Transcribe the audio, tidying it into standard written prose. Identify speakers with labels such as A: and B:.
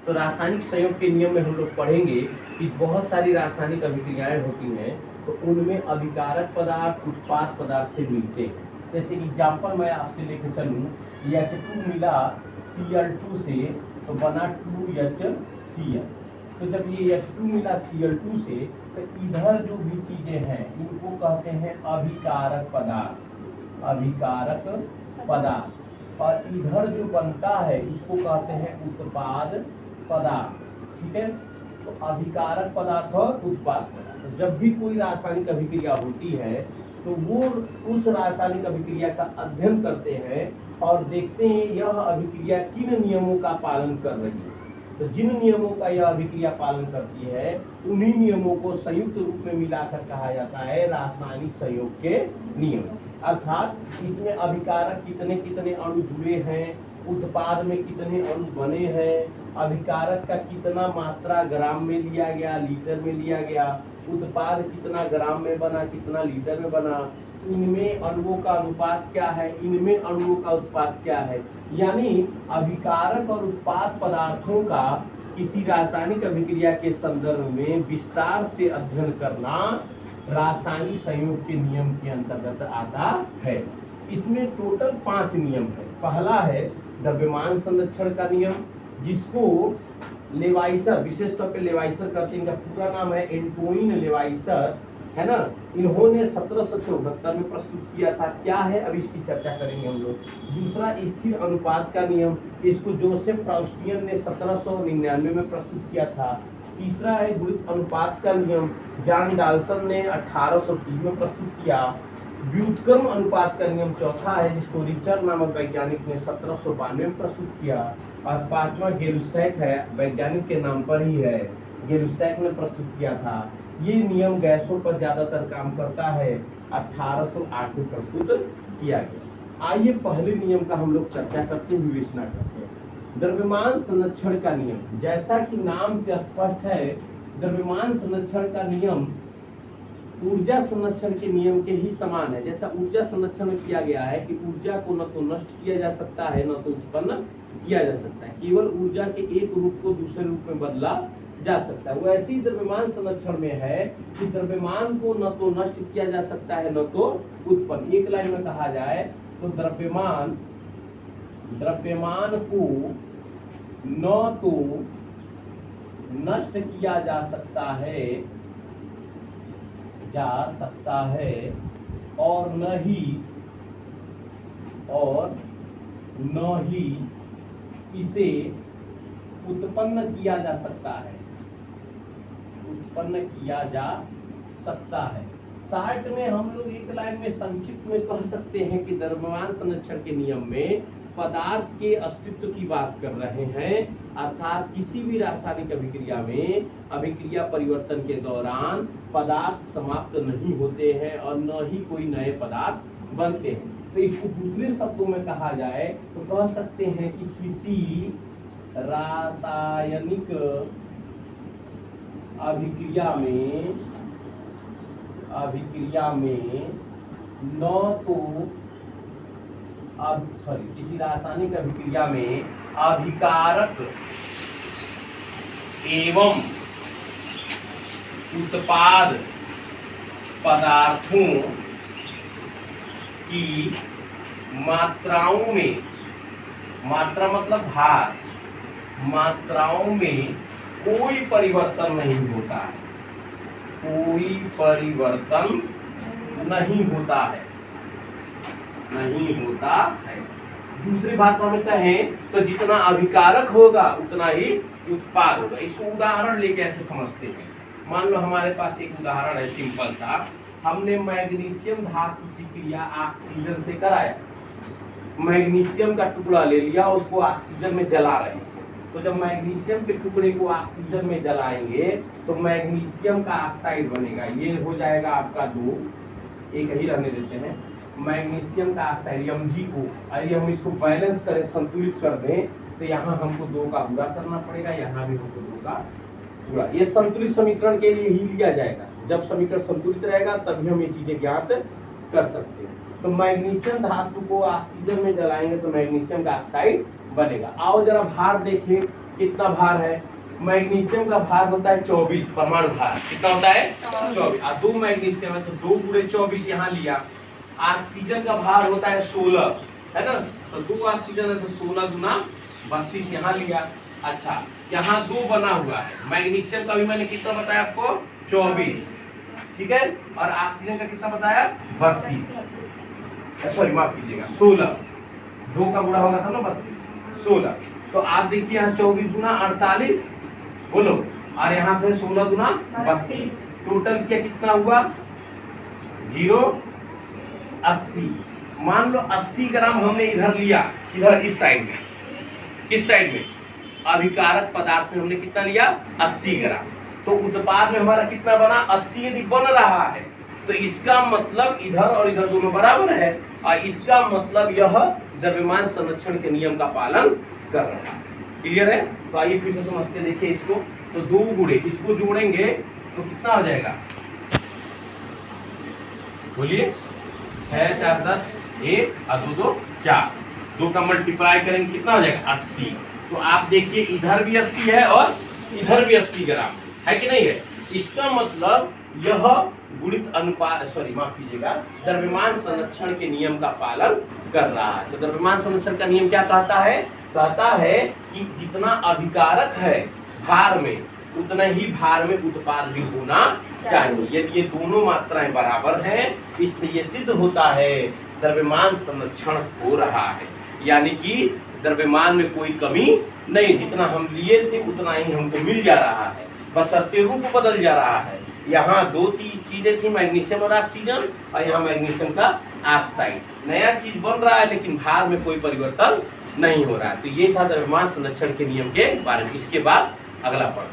A: तो रासायनिक संयोग के नियम में हम लोग पढ़ेंगे कि बहुत सारी रासायनिक अभिक्रियाएं होती हैं, तो उनमें अभिकारक पदार्थ उत्पाद पदार्थ से मिलते हैं। जैसे एग्जाम्पल मैं आपसे लेकर चलूँ, H2 मिला Cl2 से तो बना 2HCl। तो जब ये H2 मिला Cl2 से तो इधर जो भी चीजें हैं इनको कहते हैं अभिकारक पदार्थ, अभिकारक पदार्थ। और इधर जो बनता है इसको कहते हैं उत्पाद पदार्थ। ठीक है, तो अभिकारक पदार्थ और उत्पाद पदार्थ। जब भी कोई रासायनिक अभिक्रिया होती है तो वो उस रासायनिक अभिक्रिया का अध्ययन करते हैं और देखते हैं यह अभिक्रिया किन नियमों का पालन कर रही है। तो जिन नियमों का यह अभिक्रिया पालन करती है उन्हीं नियमों को संयुक्त रूप में मिलाकर कहा जाता है रासायनिक संयोग के नियम। अर्थात इसमें अभिकारक कितने कितने अणु जुड़े हैं, उत्पाद में कितने अणु बने हैं, अभिकारक का कितना मात्रा ग्राम में लिया गया, लीटर में लिया गया, उत्पाद कितना ग्राम में बना, कितना लीटर में बना, इनमें अणुओं का अनुपात क्या है, इनमें अणुओं का उत्पाद क्या है। यानी अभिकारक और उत्पाद पदार्थों का किसी रासायनिक अभिक्रिया के संदर्भ में विस्तार से अध्ययन करना रासायनिक संयोग के नियम के अंतर्गत आता है। इसमें टोटल 5 नियम है। पहला है द्रव्यमान संरक्षण का नियम, जिसको लेवाइसर, विशेष तौर पे लेवाइसर करते हैं, इनका पूरा नाम है एंटोइन लेवाइसर, है ना। इन्होंने 1774 में प्रस्तुत किया था। क्या है अब इसकी चर्चा करेंगे हम लोग। दूसरा स्थिर अनुपात का नियम, इसको जोसेफ प्राउस्टियन ने 1799 में प्रस्तुत किया था। तीसरा है गुणित अनुपात का नियम, जॉन डाल्सन ने 1830 में प्रस्तुत किया। व्युत्क्रम अनुपात का नियम चौथा है, जिसको रिचर्ड नामक वैज्ञानिक ने 1792 में प्रस्तुत किया। और पांचवा गेलुसैक है, वैज्ञानिक के नाम पर ही है, गेलुसैक ने प्रस्तुत किया था। ये नियम गैसों पर ज्यादातर काम करता है, 1808 में प्रस्तुत किया गया। आइए पहले नियम का हम लोग चर्चा करते हैं, विवेचना करते हैं। द्रव्यमान संरक्षण का नियम, जैसा कि नाम से स्पष्ट है, द्रव्यमान संरक्षण का नियम ऊर्जा संरक्षण के नियम के ही समान है। जैसा ऊर्जा संरक्षण में किया गया है कि ऊर्जा को न तो नष्ट किया जा सकता है, न तो उत्पन्न किया जा सकता है, केवल ऊर्जा के एक रूप को दूसरे रूप में बदला जा सकता है। वैसे ही द्रव्यमान संरक्षण में है कि द्रव्यमान को न तो नष्ट किया जा सकता है, न तो उत्पन्न। एक लाइन में कहा जाए तो द्रव्यमान को न तो नष्ट किया जा सकता है और न ही इसे उत्पन्न किया जा सकता है, शॉर्ट में हम लोग एक लाइन में संक्षिप्त में कह सकते हैं कि द्रव्यमान संरक्षण के नियम में पदार्थ के अस्तित्व की बात कर रहे हैं। अर्थात किसी भी रासायनिक अभिक्रिया में अभिक्रिया परिवर्तन के दौरान पदार्थ समाप्त नहीं होते हैं और न ही कोई नए पदार्थ बनते हैं। तो इसको दूसरे शब्दों में कहा जाए तो कह सकते हैं कि किसी रासायनिक अभिक्रिया में किसी रासायनिक अभिक्रिया में अभिकारक एवं उत्पाद पदार्थों की मात्राओं में, मात्रा मतलब भार, मात्राओं में कोई परिवर्तन नहीं होता है, कोई परिवर्तन नहीं होता है। दूसरी भाषा में कहें तो जितना अभिकारक होगा उतना ही उत्पाद होगा। इसको उदाहरण लेके ऐसे समझते हैं। मान लो हमारे पास एक उदाहरण है, सिंपल सा। हमने मैग्नीशियम धातु की क्रिया ऑक्सीजन से कराया, मैग्नीशियम का टुकड़ा ले लिया, उसको ऑक्सीजन में जला रहे हैं। तो जब मैग्नीशियम के टुकड़े को ऑक्सीजन में जलाएंगे तो मैग्नीशियम का ऑक्साइड बनेगा। ये हो जाएगा आपका 2, एक ही रहने देते हैं, मैग्नीशियम का ऑक्साइड MgO। यदि हम इसको बैलेंस करें, संतुलित कर दें, तो यहाँ हमको 2 का गुणा करना पड़ेगा, यहाँ भी हमको 2 का गुणा। ये संतुलित समीकरण के लिए ही लिया जाएगा। जब समीकरण संतुलित रहेगा तभी हम ये चीजें ज्ञात कर सकते हैं। तो मैग्नीशियम धातु को ऑक्सीजन में जलाएंगे तो मैग्नीशियम का ऑक्साइड बनेगा। आओ जरा भार देखें, कितना भार है? मैग्नीशियम का भार होता है 24 परमाणु भार। कितना होता है? 24। और 2 मैग्नीशियम है तो 2 गुणे 24 यहाँ लिया। ऑक्सीजन का भार होता है 16, है ना? तो 2 ऑक्सीजन है तो 16 गुना 32 यहाँ लिया। अच्छा, यहाँ 2 बना हुआ है। मैग्नीशियम का भी मैंने कितना बताया आपको? 24, ठीक है। और ऑक्सीजन का कितना बताया? 32, सॉरी माफ कीजिएगा 16। 2 का गुणा होगा था ना 32, 16। तो आप देखिए यहाँ 24 गुना 48, बोलो, और यहाँ पे 16 गुना 32, टोटल किया कितना हुआ? 0, 80। मान लो 80 ग्राम हमने इधर लिया, इधर इस साइड में, किस साइड में? अभिकारक पदार्थ में हमने कितना लिया? 80 ग्राम। तो उत्पाद में हमारा कितना बना? 80 यदि बन रहा है तो इसका मतलब इधर और इधर दोनों बराबर है, और इसका मतलब यह द्रव्यमान संरक्षण के नियम का पालन कर रहा है। क्लियर है? तो आइए फिर से समझते देखिए इसको। तो 2 गुणे इसको जोड़ेंगे तो कितना हो जाएगा? बोलिए। 6 4 10, 1 और 2 2 4। 2 का मल्टीप्लाई करेंगे कितना हो जाएगा? 80। तो आप देखिए इधर भी 80 है और इधर भी 80 ग्राम है कि नहीं है? इसका मतलब यह गुणित अनुपात, सॉरी माफ कीजिएगा, द्रव्यमान संरक्षण के नियम का पालन कर रहा है। तो द्रव्यमान संरक्षण का नियम क्या कहता है? कहता है कि जितना अभिकारक है भार में, उतना ही भार में उत्पाद भी होना चाहिए। यदि ये दोनों मात्राएं बराबर हैं, इससे ये सिद्ध होता है द्रव्यमान संरक्षण हो रहा है, यानी कि द्रव्यमान में कोई कमी नहीं, जितना हम लिए थे उतना ही हमको मिल जा रहा है, बशर्ते रूप बदल जा रहा है। यहाँ 2 चीजें थी, मैग्नीशियम और ऑक्सीजन, और यहाँ मैग्नीशियम का ऑक्साइड। नया चीज बन रहा है लेकिन भार में कोई परिवर्तन नहीं हो रहा है। तो ये था द्रव्यमान संरक्षण के नियम के बारे में। इसके बाद अगला पढ़